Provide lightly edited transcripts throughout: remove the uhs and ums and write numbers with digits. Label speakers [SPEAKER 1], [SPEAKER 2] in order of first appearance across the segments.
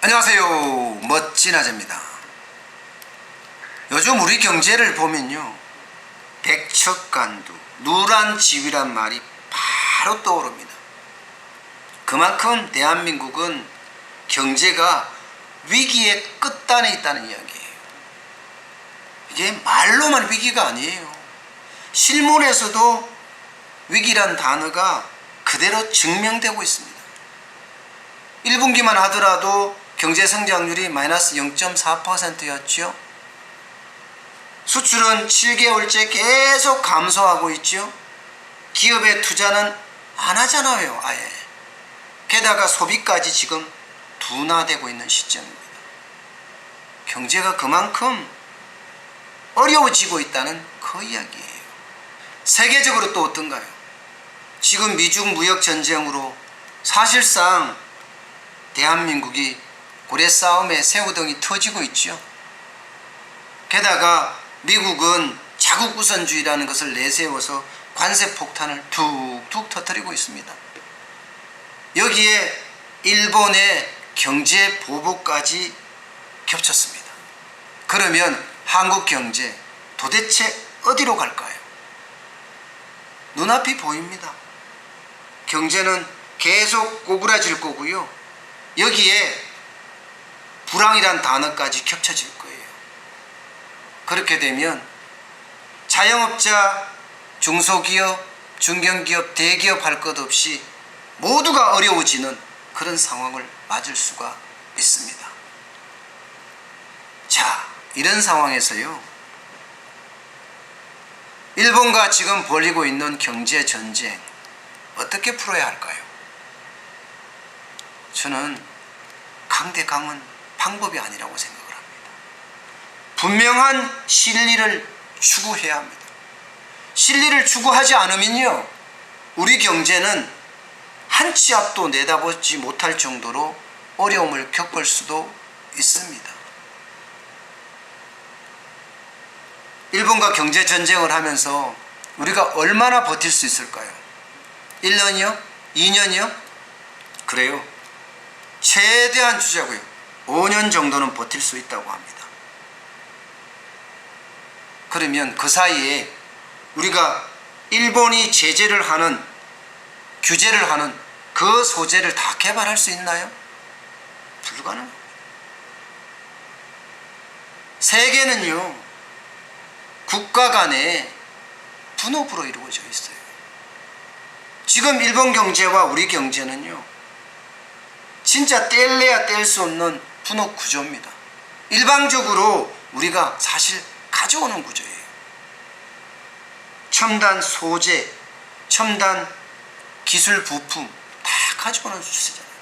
[SPEAKER 1] 안녕하세요. 멋진 아재입니다. 요즘 우리 경제를 보면요, 백척간두, 누란지위란 말이 바로 떠오릅니다. 그만큼 대한민국은 경제가 위기의 끝단에 있다는 이야기예요. 이게 말로만 위기가 아니에요. 실문에서도 위기란 단어가 그대로 증명되고 있습니다. 1분기만 하더라도 경제성장률이 마이너스 0.4%였죠. 수출은 7개월째 계속 감소하고 있죠. 기업의 투자는 안 하잖아요, 아예. 게다가 소비까지 지금 둔화되고 있는 시점입니다. 경제가 그만큼 어려워지고 있다는 그 이야기예요. 세계적으로 또 어떤가요? 지금 미중 무역 전쟁으로 사실상 대한민국이 고래 싸움에 새우등이 터지고 있죠. 게다가 미국은 자국 우선주의라는 것을 내세워서 관세 폭탄을 툭툭 터뜨리고 있습니다. 여기에 일본의 경제 보복까지 겹쳤습니다. 그러면 한국 경제 도대체 어디로 갈까요? 눈앞이 보입니다. 경제는 계속 꼬부라질 거고요. 여기에 불황이란 단어까지 겹쳐질 거예요. 그렇게 되면 자영업자, 중소기업, 중견기업, 대기업 할 것 없이 모두가 어려워지는 그런 상황을 맞을 수가 있습니다. 자, 이런 상황에서요, 일본과 지금 벌이고 있는 경제 전쟁 어떻게 풀어야 할까요? 저는 강대강은 방법이 아니라고 생각을 합니다. 분명한 실리를 추구해야 합니다. 실리를 추구하지 않으면요, 우리 경제는 한 치 앞도 내다보지 못할 정도로 어려움을 겪을 수도 있습니다. 일본과 경제 전쟁을 하면서 우리가 얼마나 버틸 수 있을까요? 1년이요? 2년이요? 그래요. 최대한 주자고요. 5년 정도는 버틸 수 있다고 합니다. 그러면 그 사이에 우리가 일본이 제재를 하는, 규제를 하는 그 소재를 다 개발할 수 있나요? 불가능합니다. 세계는요, 국가 간의 분업으로 이루어져 있어요. 지금 일본 경제와 우리 경제는요, 진짜 뗄래야 뗄 수 없는 분업 구조입니다. 일방적으로 우리가 사실 가져오는 구조예요. 첨단 소재, 첨단 기술 부품 다 가져오는 추세잖아요.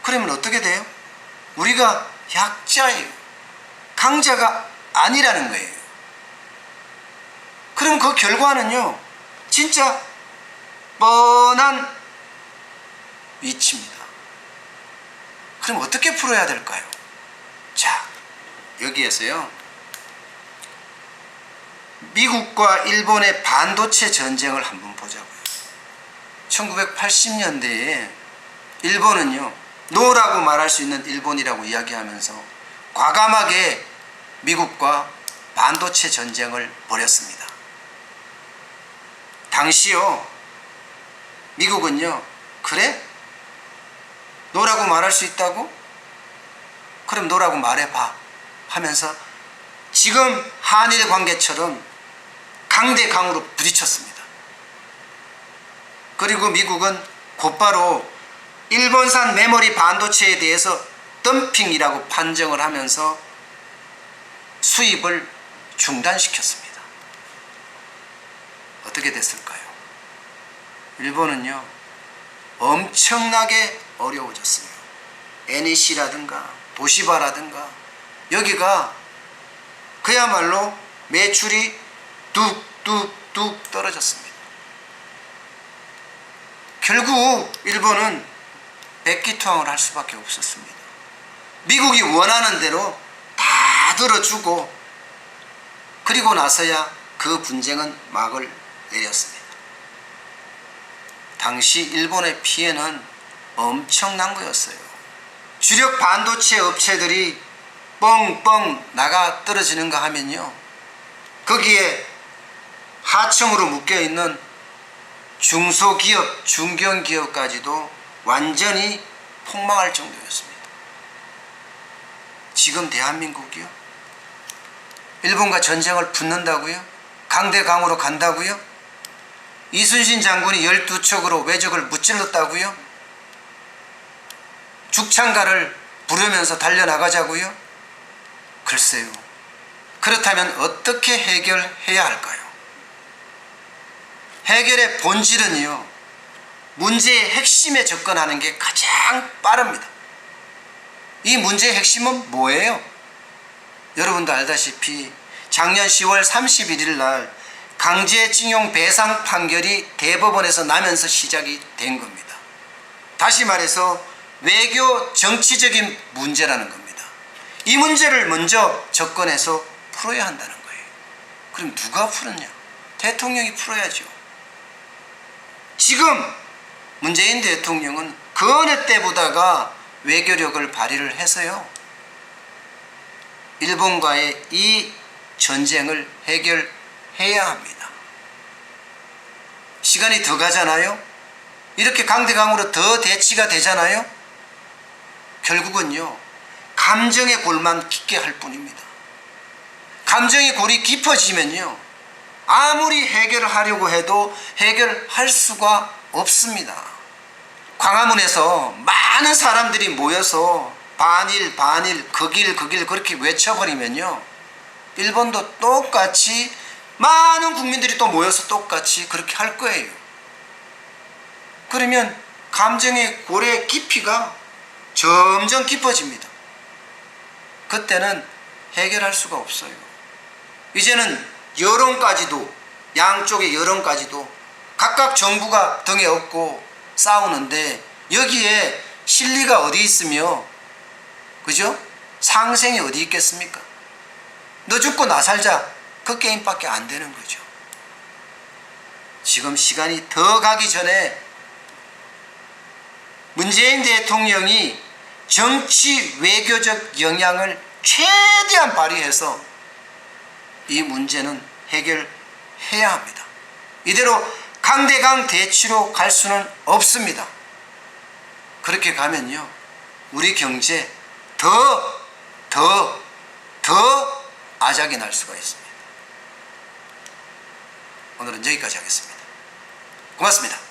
[SPEAKER 1] 그러면 어떻게 돼요? 우리가 약자예요. 강자가 아니라는 거예요. 그럼 그 결과는요, 진짜 뻔한 위치입니다. 그럼 어떻게 풀어야 될까요? 자, 여기에서요, 미국과 일본의 반도체 전쟁을 한번 보자고요. 1980년대에 일본은요, 노라고 말할 수 있는 일본이라고 이야기하면서 과감하게 미국과 반도체 전쟁을 벌였습니다. 당시요, 미국은요, 그래? 노라고 말할 수 있다고? 그럼 노라고 말해봐 하면서 지금 한일 관계처럼 강대강으로 부딪혔습니다. 그리고 미국은 곧바로 일본산 메모리 반도체에 대해서 덤핑이라고 판정을 하면서 수입을 중단시켰습니다. 어떻게 됐을까요? 일본은요, 엄청나게 어려워졌어요. NEC라든가 도시바라든가 여기가 그야말로 매출이 뚝뚝뚝 떨어졌습니다. 결국 일본은 백기투항을 할 수밖에 없었습니다. 미국이 원하는 대로 다 들어주고 그리고 나서야 그 분쟁은 막을 내렸습니다. 당시 일본의 피해는 엄청난 거였어요. 주력 반도체 업체들이 뻥뻥 나가 떨어지는가 하면요, 거기에 하청으로 묶여있는 중소기업, 중견기업까지도 완전히 폭망할 정도였습니다. 지금 대한민국이요? 일본과 전쟁을 붙는다고요? 강대강으로 간다고요? 이순신 장군이 12척으로 왜적을 무찔렀다고요? 죽창가를 부르면서 달려나가자고요? 글쎄요. 그렇다면 어떻게 해결해야 할까요? 해결의 본질은요, 문제의 핵심에 접근하는 게 가장 빠릅니다. 이 문제의 핵심은 뭐예요? 여러분도 알다시피 작년 10월 31일 날 강제징용 배상 판결이 대법원에서 나면서 시작이 된 겁니다. 다시 말해서 외교 정치적인 문제라는 겁니다. 이 문제를 먼저 접근해서 풀어야 한다는 거예요. 그럼 누가 풀었냐? 대통령이 풀어야죠. 지금 문재인 대통령은 그 어느 때보다가 외교력을 발휘를 해서요, 일본과의 이 전쟁을 해결해야 합니다. 시간이 더 가잖아요. 이렇게 강대강으로 더 대치가 되잖아요. 결국은요, 감정의 골만 깊게 할 뿐입니다. 감정의 골이 깊어지면요, 아무리 해결하려고 해도 해결할 수가 없습니다. 광화문에서 많은 사람들이 모여서 반일 극일 그렇게 외쳐버리면요, 일본도 똑같이 많은 국민들이 또 모여서 똑같이 그렇게 할 거예요. 그러면 감정의 골의 깊이가 점점 깊어집니다. 그때는 해결할 수가 없어요. 이제는 여론까지도, 양쪽의 여론까지도 각각 정부가 등에 업고 싸우는데 여기에 실리가 어디 있으며, 그죠? 상생이 어디 있겠습니까? 너 죽고 나 살자, 그 게임밖에 안 되는 거죠. 지금 시간이 더 가기 전에 문재인 대통령이 정치 외교적 영향을 최대한 발휘해서 이 문제는 해결해야 합니다. 이대로 강대강 대치로 갈 수는 없습니다. 그렇게 가면요, 우리 경제 더 아작이 날 수가 있습니다. 오늘은 여기까지 하겠습니다. 고맙습니다.